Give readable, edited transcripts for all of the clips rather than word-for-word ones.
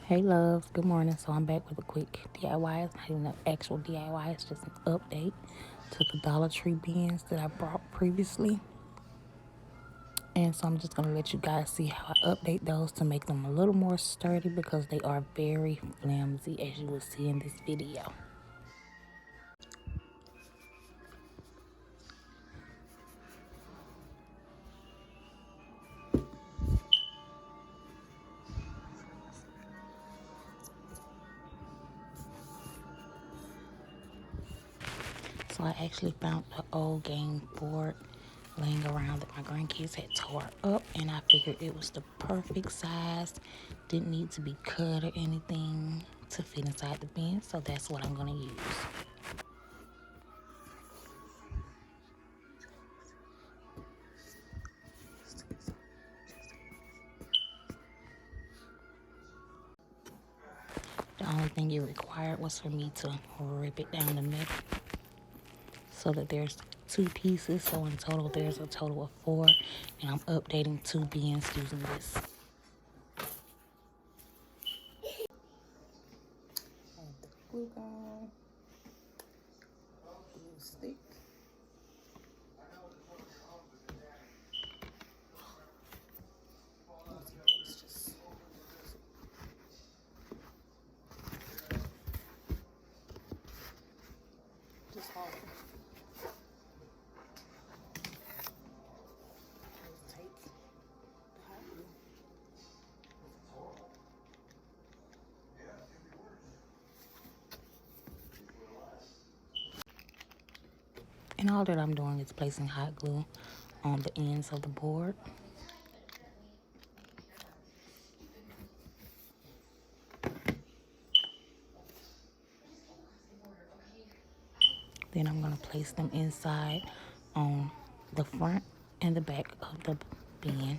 Hey loves, good morning. So I'm back with a quick DIY. It's not even an actual DIY, it's just an update to the Dollar Tree bins that I brought previously. And so I'm just going to let you guys see how I update those to make them a little more sturdy because they are very flimsy, as you will see in this video. So I actually found an old game board laying around that my grandkids had tore up, and I figured it was the perfect size. Didn't need to be cut or anything to fit inside the bin, so that's what I'm going to use. The only thing it required was for me to rip it down the middle so that there's two pieces. So in total, there's a total of 4, and I'm updating 2 bins using this. Glue gun, glue stick. Just hard. Take the hot glue. And all that I'm doing is placing hot glue on the ends of the board. Then I'm going to place them inside on the front and the back of the bin.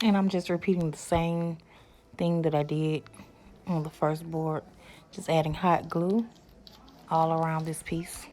And I'm just repeating the same thing that I did on the first board. Just adding hot glue all around this piece.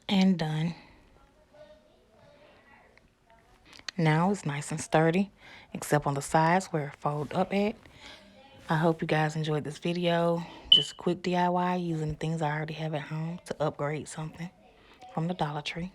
And done. Now it's nice and sturdy, except on the sides where it fold up at. I hope you guys enjoyed this video. Just a quick DIY using the things I already have at home to upgrade something from the Dollar Tree.